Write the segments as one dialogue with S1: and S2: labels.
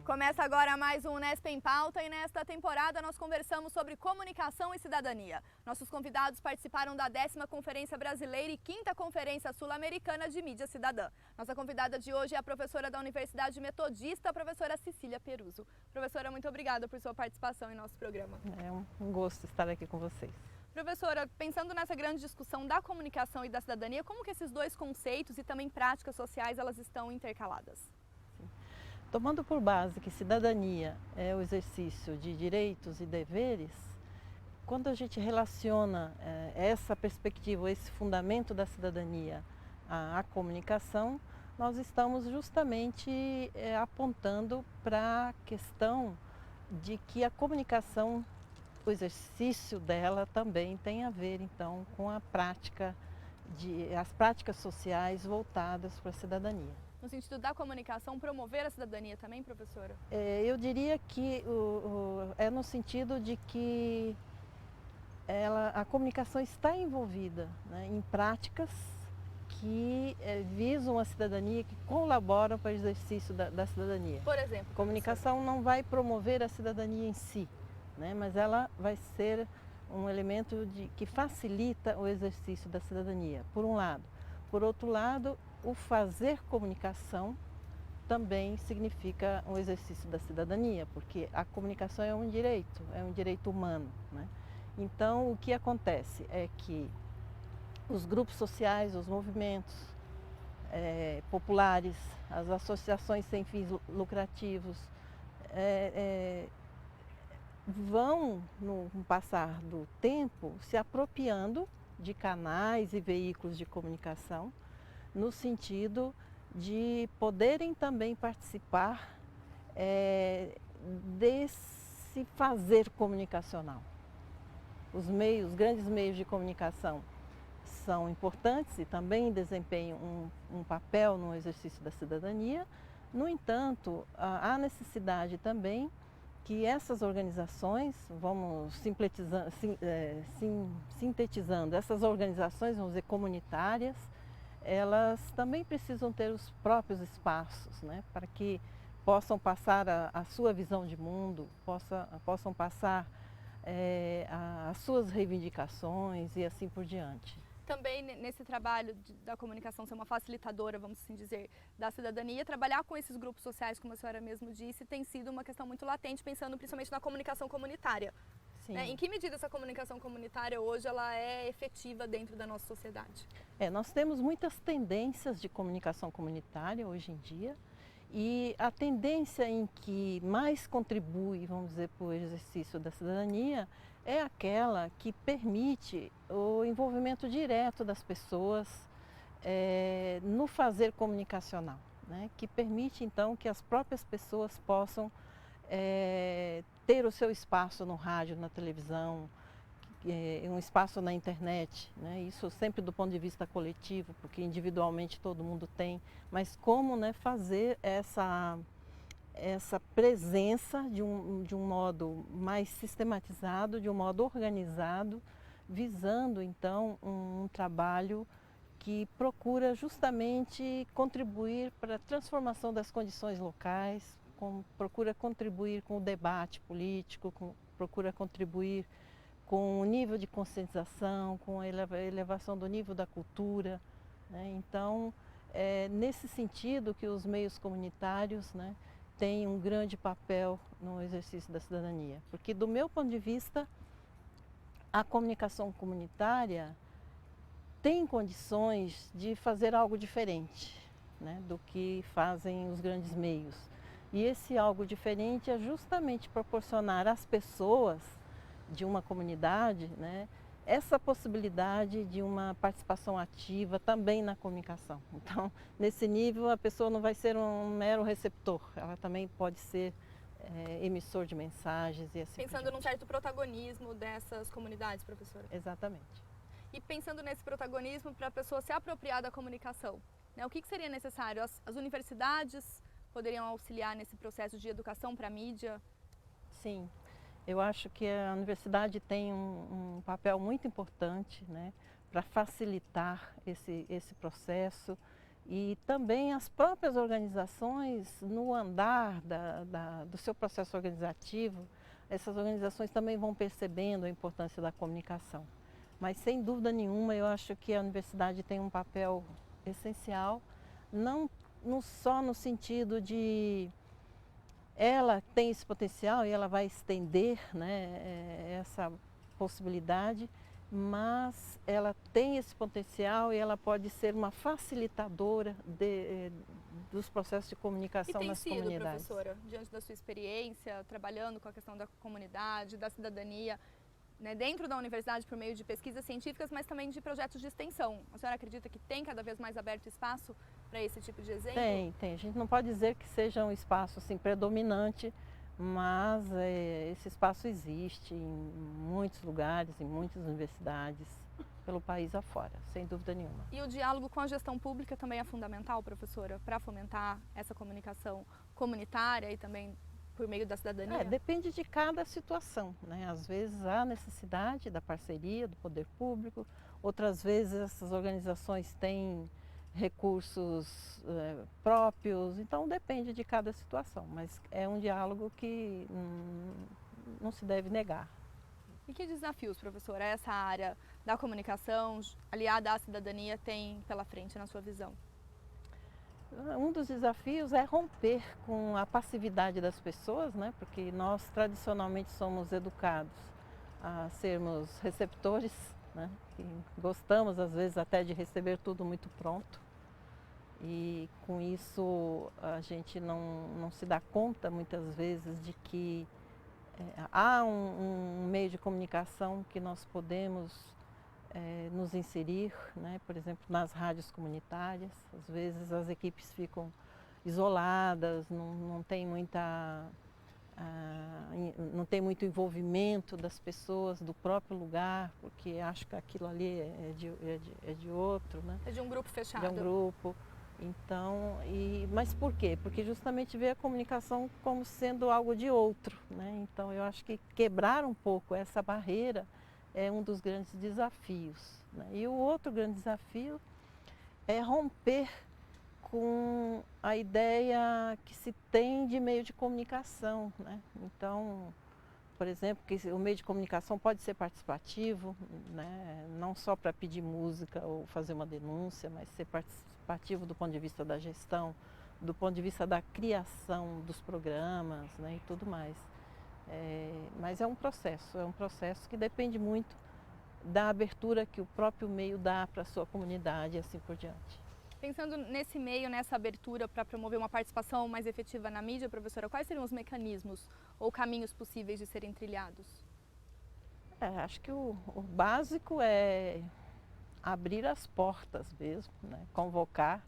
S1: Começa agora mais um Unesp em Pauta e nesta temporada nós conversamos sobre comunicação e cidadania. Nossos convidados participaram da 10ª Conferência Brasileira e 5ª Conferência Sul-Americana de Mídia Cidadã. Nossa convidada de hoje é a professora da Universidade Metodista, a professora Cecília Peruso. Professora, muito obrigada por sua participação em nosso programa.
S2: É um gosto estar aqui com vocês.
S1: Professora, pensando nessa grande discussão da comunicação e da cidadania, como que esses dois conceitos e também práticas sociais elas estão intercaladas?
S2: Tomando por base que cidadania é o exercício de direitos e deveres, quando a gente relaciona essa perspectiva, esse fundamento da cidadania à comunicação, nós estamos justamente apontando para a questão de que a comunicação, o exercício dela também tem a ver então com a prática, as práticas sociais voltadas para a cidadania.
S1: No sentido da comunicação, promover a cidadania também, professora?
S2: Eu diria que é no sentido de que a comunicação está envolvida, né, em práticas que visam a cidadania, que colaboram para o exercício da cidadania.
S1: Por exemplo?
S2: A comunicação não vai promover a cidadania em si, né, mas ela vai ser um elemento que facilita o exercício da cidadania, por um lado. Por outro lado, o fazer comunicação também significa um exercício da cidadania, porque a comunicação é um direito humano, né? Então, o que acontece é que os grupos sociais, os movimentos populares, as associações sem fins lucrativos, vão, no passar do tempo, se apropriando de canais e veículos de comunicação, no sentido de poderem também participar desse fazer comunicacional. Os grandes meios de comunicação são importantes e também desempenham um papel no exercício da cidadania. No entanto, há necessidade também que essas organizações, vamos sintetizando, essas organizações, vamos dizer, comunitárias, elas também precisam ter os próprios espaços, né, para que possam passar a sua visão de mundo, possam passar as suas reivindicações e assim por diante.
S1: Também nesse trabalho da comunicação ser uma facilitadora, vamos assim dizer, da cidadania, trabalhar com esses grupos sociais, como a senhora mesmo disse, tem sido uma questão muito latente, pensando principalmente na comunicação comunitária.
S2: Sim.
S1: Né? Em que medida essa comunicação comunitária hoje ela é efetiva dentro da nossa sociedade?
S2: Nós temos muitas tendências de comunicação comunitária hoje em dia, e a tendência em que mais contribui, vamos dizer, para o exercício da cidadania é aquela que permite o envolvimento direto das pessoas no fazer comunicacional, né? Que permite então que as próprias pessoas possam ter o seu espaço no rádio, na televisão, um espaço na internet, né? Isso sempre do ponto de vista coletivo, porque individualmente todo mundo tem, mas como, né, fazer essa presença de um modo mais sistematizado, de um modo organizado, visando então um trabalho que procura justamente contribuir para a transformação das condições locais, procura contribuir com o debate político, procura contribuir com o nível de conscientização, com a elevação do nível da cultura, né? Então, é nesse sentido que os meios comunitários, né, têm um grande papel no exercício da cidadania. Porque, do meu ponto de vista, a comunicação comunitária tem condições de fazer algo diferente, né, do que fazem os grandes meios. E esse algo diferente é justamente proporcionar às pessoas de uma comunidade, né, essa possibilidade de uma participação ativa também na comunicação. Então, nesse nível, a pessoa não vai ser um mero receptor, ela também pode ser emissor de mensagens e assim.
S1: Pensando num certo protagonismo dessas comunidades, professora?
S2: Exatamente.
S1: E pensando nesse protagonismo para a pessoa se apropriar da comunicação, né, o que seria necessário? As universidades poderiam auxiliar nesse processo de educação para a mídia?
S2: Sim. Eu acho que a universidade tem um papel muito importante, né, para facilitar esse processo E também as próprias organizações, no andar do seu processo organizativo, essas organizações também vão percebendo a importância da comunicação. Mas, sem dúvida nenhuma, eu acho que a universidade tem um papel essencial, não só no sentido de ela tem esse potencial e ela vai estender, né, essa possibilidade, mas ela tem esse potencial e ela pode ser uma facilitadora dos processos de comunicação nas comunidades.
S1: E tem sido, professora, diante da sua experiência, trabalhando com a questão da comunidade, da cidadania, né, dentro da universidade por meio de pesquisas científicas, mas também de projetos de extensão. A senhora acredita que tem cada vez mais aberto espaço para esse tipo de exemplo?
S2: Tem. A gente não pode dizer que seja um espaço assim, predominante, mas esse espaço existe em muitos lugares, em muitas universidades, pelo país afora, sem dúvida nenhuma.
S1: E o diálogo com a gestão pública também é fundamental, professora, para fomentar essa comunicação comunitária e também por meio da cidadania?
S2: Depende de cada situação, né? Às vezes há necessidade da parceria do poder público, outras vezes essas organizações têm recursos próprios, então depende de cada situação, mas é um diálogo que não se deve negar.
S1: E que desafios, professora, essa área da comunicação aliada à cidadania tem pela frente na sua visão?
S2: Um dos desafios é romper com a passividade das pessoas, né? Porque nós tradicionalmente somos educados a sermos receptores, né? E gostamos às vezes até de receber tudo muito pronto. E com isso a gente não se dá conta muitas vezes de que há um meio de comunicação que nós podemos nos inserir, né? Por exemplo, nas rádios comunitárias. Às vezes as equipes ficam isoladas, não tem muito envolvimento das pessoas do próprio lugar, porque acho que aquilo ali é de outro, né?
S1: É de um grupo fechado.
S2: De um grupo. Então, mas por quê? Porque justamente vê a comunicação como sendo algo de outro, né? Então eu acho que quebrar um pouco essa barreira é um dos grandes desafios, né? E o outro grande desafio é romper com a ideia que se tem de meio de comunicação, né? Então, por exemplo, que o meio de comunicação pode ser participativo, né? Não só para pedir música ou fazer uma denúncia, mas ser participativo do ponto de vista da gestão, do ponto de vista da criação dos programas, né? E tudo mais. Mas é um processo que depende muito da abertura que o próprio meio dá para a sua comunidade e assim por diante.
S1: Pensando nesse meio, nessa abertura para promover uma participação mais efetiva na mídia, professora, quais seriam os mecanismos ou caminhos possíveis de serem trilhados?
S2: Acho que o básico é abrir as portas mesmo, né? Convocar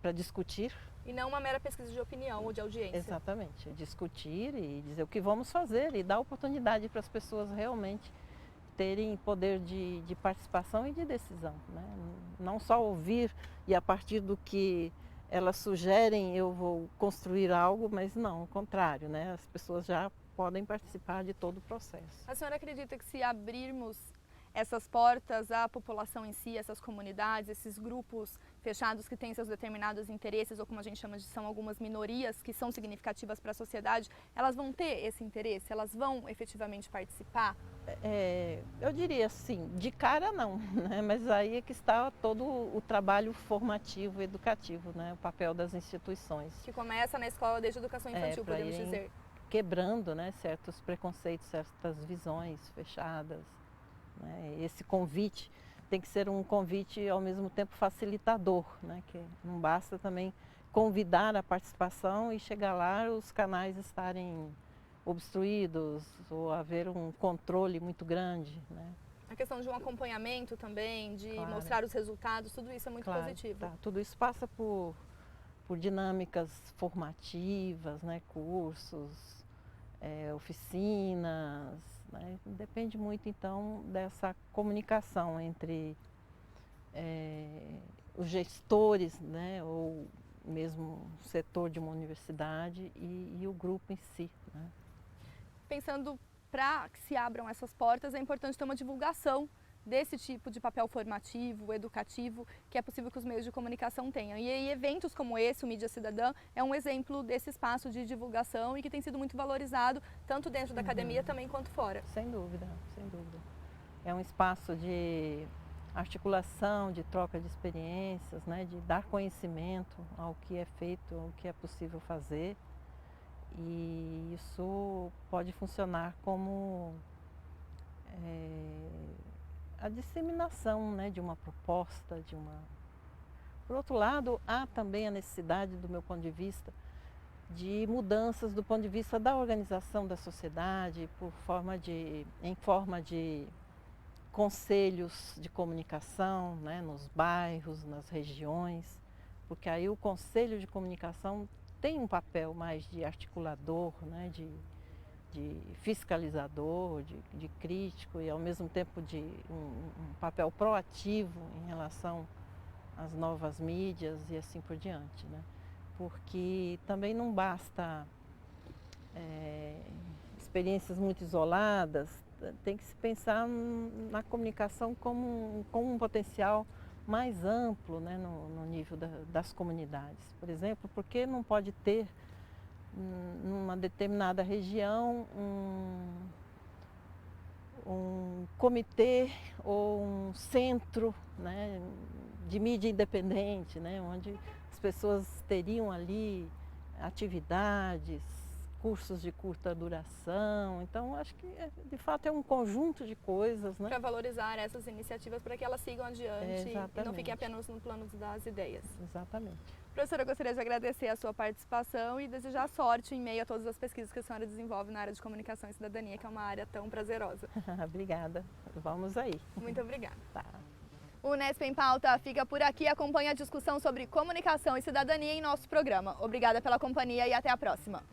S2: para discutir.
S1: E não uma mera pesquisa de opinião ou de audiência.
S2: Exatamente, discutir e dizer o que vamos fazer e dar oportunidade para as pessoas realmente terem poder de participação e de decisão, né? Não só ouvir e a partir do que elas sugerem eu vou construir algo, mas não, o contrário, né? As pessoas já podem participar de todo o processo.
S1: A senhora acredita que se abrirmos essas portas à população em si, essas comunidades, esses grupos fechados que têm seus determinados interesses, ou como a gente chama de são algumas minorias que são significativas para a sociedade, elas vão ter esse interesse? Elas vão efetivamente participar?
S2: Eu diria sim, de cara não, né? Mas aí é que está todo o trabalho formativo e educativo, né? O papel das instituições.
S1: Que começa na escola desde a educação infantil, podemos dizer.
S2: Quebrando, né, certos preconceitos, certas visões fechadas. Né? Esse convite tem que ser um convite ao mesmo tempo facilitador, né? Que não basta também convidar a participação e chegar lá os canais estarem obstruídos ou haver um controle muito grande, né?
S1: A questão de um acompanhamento também, de
S2: Claro.
S1: Mostrar os resultados, tudo isso é muito positivo.
S2: Tá. Tudo isso passa por dinâmicas formativas, né? Cursos, oficinas, né? Depende muito então dessa comunicação entre os gestores, né? Ou mesmo o setor de uma universidade e o grupo em si, né?
S1: Pensando para que se abram essas portas, é importante ter uma divulgação desse tipo de papel formativo, educativo, que é possível que os meios de comunicação tenham. E aí eventos como esse, o Mídia Cidadã, é um exemplo desse espaço de divulgação e que tem sido muito valorizado, tanto dentro da academia também quanto fora.
S2: Sem dúvida, sem dúvida. É um espaço de articulação, de troca de experiências, né, de dar conhecimento ao que é feito, ao que é possível fazer. E isso pode funcionar como a disseminação, né, de uma proposta, Por outro lado, há também a necessidade, do meu ponto de vista, de mudanças do ponto de vista da organização da sociedade, em forma de conselhos de comunicação, né, nos bairros, nas regiões, porque aí o conselho de comunicação tem um papel mais de articulador, né, de fiscalizador, de crítico e ao mesmo tempo de um papel proativo em relação às novas mídias e assim por diante, né? Porque também não basta experiências muito isoladas, tem que se pensar na comunicação como um potencial mais amplo, né, no nível das comunidades. Por exemplo, por que não pode ter numa determinada região um comitê ou um centro, né, de mídia independente, né, onde as pessoas teriam ali atividades, cursos de curta duração. Então, acho que de fato é um conjunto de coisas, né?
S1: Para valorizar essas iniciativas, para que elas sigam adiante e não fiquem apenas no plano das ideias.
S2: Exatamente.
S1: Professora, eu gostaria de agradecer a sua participação e desejar sorte em meio a todas as pesquisas que a senhora desenvolve na área de comunicação e cidadania, que é uma área tão prazerosa.
S2: Obrigada. Vamos aí.
S1: Muito obrigada.
S2: Tá.
S1: O Unesp em Pauta fica por aqui. Acompanhe a discussão sobre comunicação e cidadania em nosso programa. Obrigada pela companhia e até a próxima.